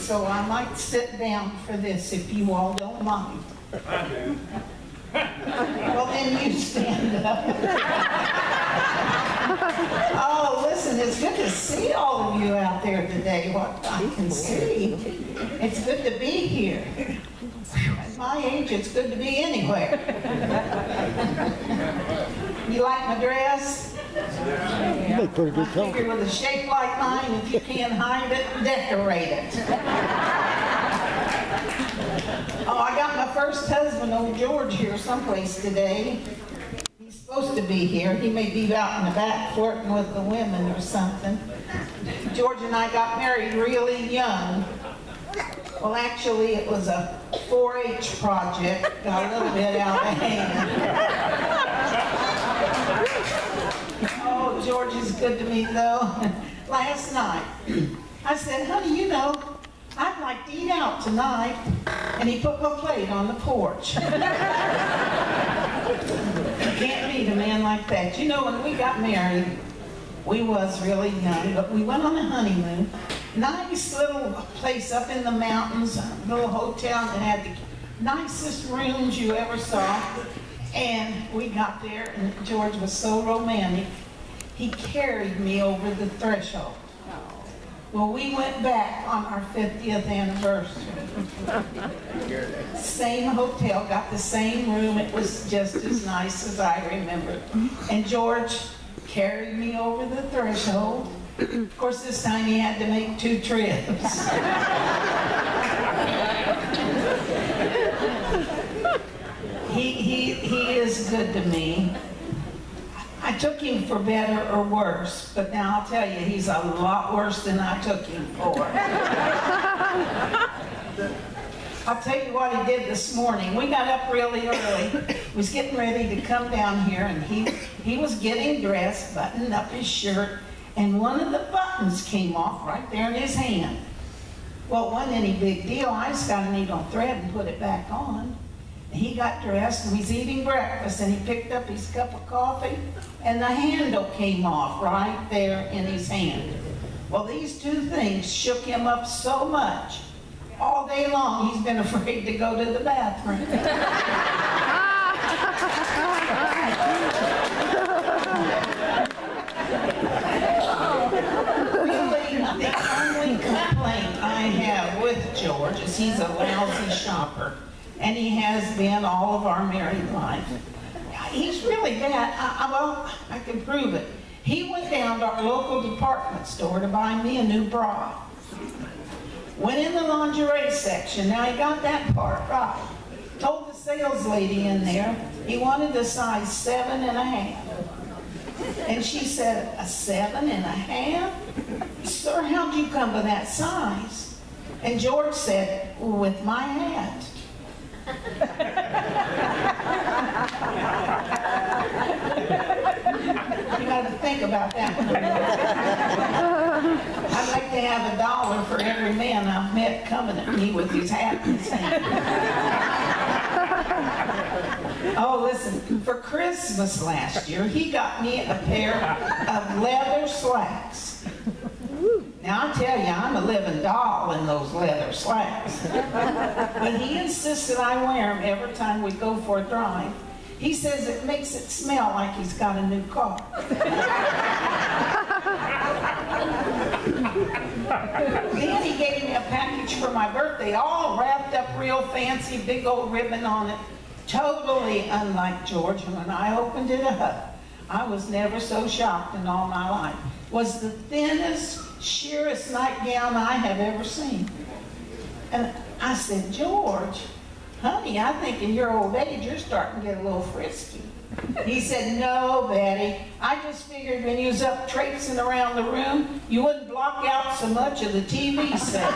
so I might sit down for this if you all don't mind. I do. Well, then you stand up. Oh, listen, it's good to see all of you out there today, what I can see. It's good to be here. At my age, it's good to be anywhere. You like my dress? You make pretty good I company. figure with a shape like mine, if you can't hide it, decorate it. Oh, I got my first husband, old George, here someplace today. He's supposed to be here. He may be out in the back flirting with the women or something. George and I got married really young. Well, actually, it was a 4-H project. Got a little bit out of hand. Oh, George is good to me, though. Last night, I said, honey, you know, I'd like to eat out tonight. And he put my plate on the porch. You can't beat a man like that. You know, when we got married, we was really young, but we went on a honeymoon. Nice little place up in the mountains, a little hotel that had the nicest rooms you ever saw. And we got there, and George was so romantic. He carried me over the threshold. Well, we went back on our 50th anniversary. Same hotel, got the same room. It was just as nice as I remembered. And George carried me over the threshold. Of course, this time he had to make 2 trips. He is good to me. I took him for better or worse, but now I'll tell you, he's a lot worse than I took him for. I'll tell you what he did this morning. We got up really early, was getting ready to come down here, and he was getting dressed, buttoning up his shirt, and one of the buttons came off right there in his hand. Well, it wasn't any big deal. I just got a needle thread and put it back on. He got dressed and he's eating breakfast, and he picked up his cup of coffee and the handle came off right there in his hand. Well, these 2 things shook him up so much. All day long he's been afraid to go to the bathroom. Really, the only complaint I have with George is he's a lousy shopper. And he has been all of our married life. He's really bad. Well, I can prove it. He went down to our local department store to buy me a new bra. Went in the lingerie section. Now, he got that part right. Told the sales lady in there he wanted a size 7½. And she said, a 7½? Sir, how'd you come to that size? And George said, with my hat. You got to think about that one. I'd like to have $1 for every man I've met coming at me with his hat in his hand. Oh, listen, for Christmas last year, he got me a pair of leather slacks. Now, I tell you, I'm a living doll in those leather slacks. But he insisted I wear them every time we go for a drive. He says it makes it smell like he's got a new car. Then he gave me a package for my birthday, all wrapped up real fancy, big old ribbon on it. Totally unlike George. And when I opened it up, I was never so shocked in all my life. It was the thinnest, sheerest nightgown I have ever seen. And I said, George, honey, I think in your old age you're starting to get a little frisky. He said, no, Betty, I just figured when you was up traipsing around the room, you wouldn't block out so much of the TV set.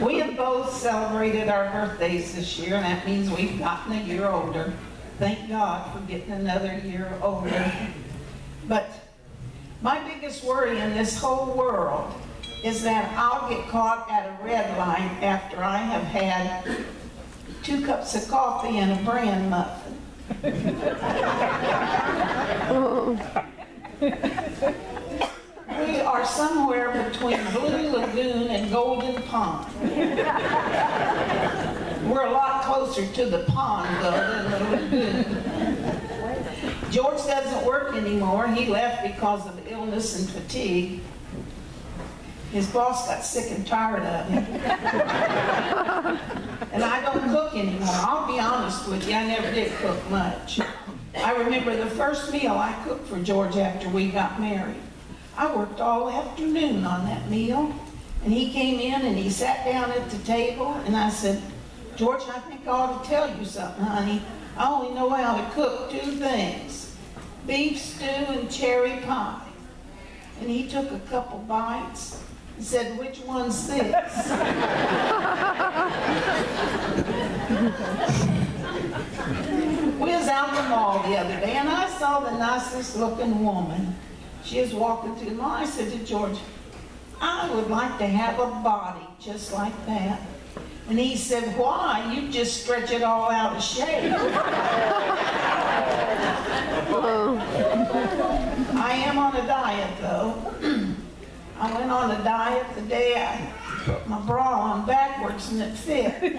We have both celebrated our birthdays this year, and that means we've gotten a year older. Thank God for getting another year older. But my biggest worry in this whole world is that I'll get caught at a red light after I have had 2 cups of coffee and a bran muffin. pond. We're a lot closer to the pond, though, than the lagoon. George doesn't work anymore. He left because of illness and fatigue. His boss got sick and tired of him. And I don't cook anymore. I'll be honest with you, I never did cook much. I remember the first meal I cooked for George after we got married. I worked all afternoon on that meal. And he came in and he sat down at the table and I said, George, I think I ought to tell you something, honey. I only know how to cook 2 things, beef stew and cherry pie. And he took a couple bites and said, which one's this? We was out in the mall the other day and I saw the nicest looking woman. She was walking through the mall. I said to George, I would like to have a body just like that. And he said, why? You just stretch it all out of shape. I am on a diet, though. I went on a diet the day I put my bra on backwards and it fit.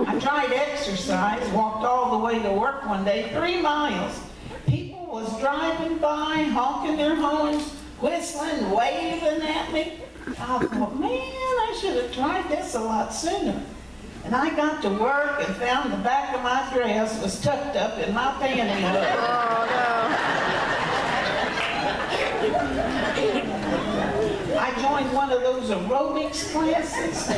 I tried exercise, walked all the way to work one day, 3 miles. People was driving by, honking their horns, whistling, waving at me. I thought, man, I should have tried this a lot sooner. And I got to work and found the back of my dress was tucked up in my pantyhose. I joined one of those aerobics classes.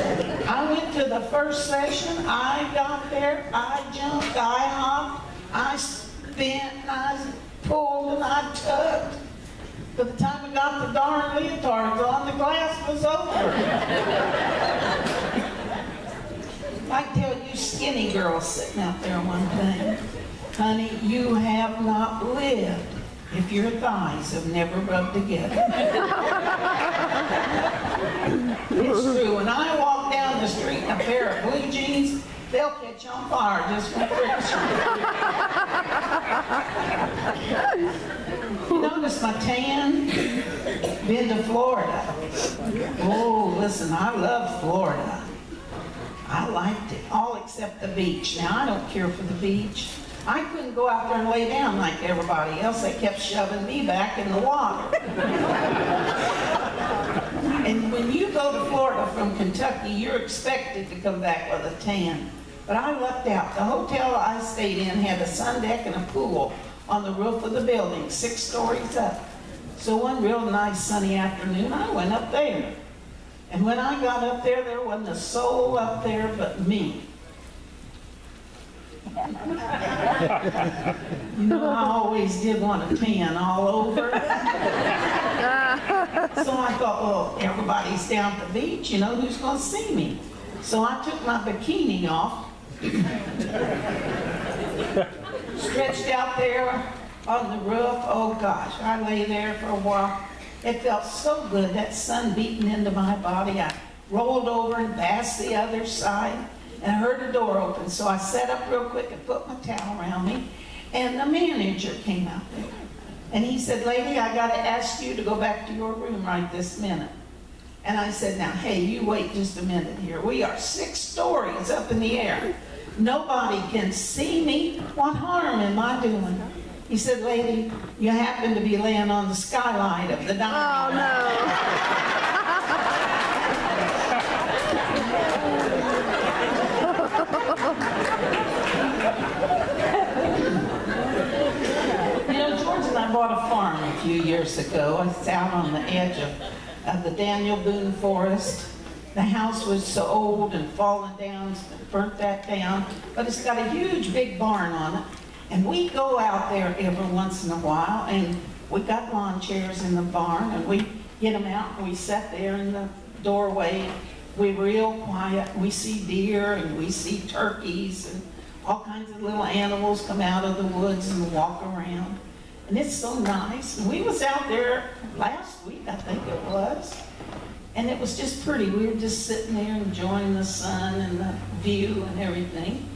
I went to the first session. I got there, I jumped, I hopped, I bent, and I pulled, and I tugged. By the time we got the darn leotards on, the class was over. I tell you skinny girls sitting out there one thing, honey, you have not lived if your thighs have never rubbed together. It's true. When I walk down the street in a pair of blue jeans, they'll catch on fire just from friction. You notice my tan? Been to Florida. Oh, listen, I love Florida. I liked it, all except the beach. Now, I don't care for the beach. I couldn't go out there and lay down like everybody else. They kept shoving me back in the water. And when you go to Florida from Kentucky, you're expected to come back with a tan. But I lucked out. The hotel I stayed in had a sun deck and a pool on the roof of the building, 6 stories up. So one real nice sunny afternoon, I went up there. And when I got up there, there wasn't a soul up there but me. You know, I always did want a tan all over. So I thought, well, everybody's down at the beach, you know, who's going to see me? So I took my bikini off, stretched out there on the roof. Oh gosh, I lay there for a while. It felt so good, that sun beating into my body. I rolled over and passed the other side and I heard a door open. So I sat up real quick and put my towel around me. And the manager came out there. And he said, lady, I got to ask you to go back to your room right this minute. And I said, now, hey, you wait just a minute here. We are 6 stories up in the air. Nobody can see me. What harm am I doing? He said, lady, you happen to be laying on the skylight of the dining room. Oh, no. You know, George and I bought a farm a few years ago. It's out on the edge of the Daniel Boone Forest. The house was so old and fallen down, burnt that down, but it's got a huge big barn on it. And we go out there every once in a while, and we got lawn chairs in the barn, and we get them out, and we sit there in the doorway. We're real quiet. We see deer, and we see turkeys, and all kinds of little animals come out of the woods and walk around. And it's so nice. And we was out there last week, I think it was, and it was just pretty. We were just sitting there enjoying the sun and the view and everything.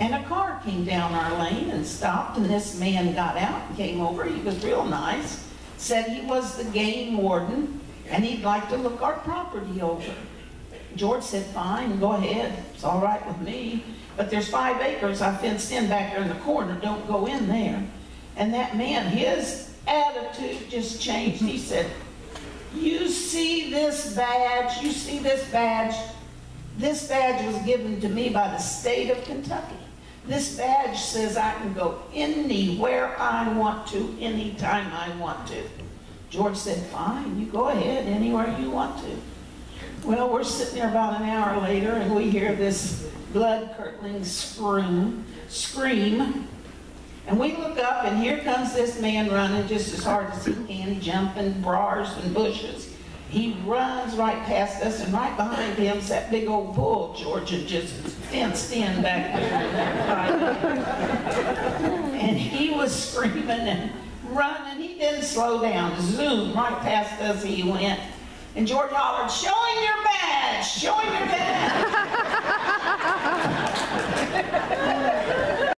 And a car came down our lane and stopped, and this man got out and came over. He was real nice. said he was the game warden and he'd like to look our property over. George said, fine, go ahead. It's all right with me. But there's 5 acres I fenced in back there in the corner. Don't go in there. And that man, his attitude just changed. He said, you see this badge? You see this badge? This badge was given to me by the state of Kentucky. This badge says I can go anywhere I want to, anytime I want to. George said, fine, you go ahead, anywhere you want to. Well, we're sitting there about an hour later, and we hear this blood-curdling scream. And we look up, and here comes this man running just as hard as he can, jumping briars and bushes. He runs right past us, and right behind him is that big old bull George had just fenced in back there. And he was screaming and running. He didn't slow down. Zoom, right past us he went. And George hollered, show him your badge! Show him your badge!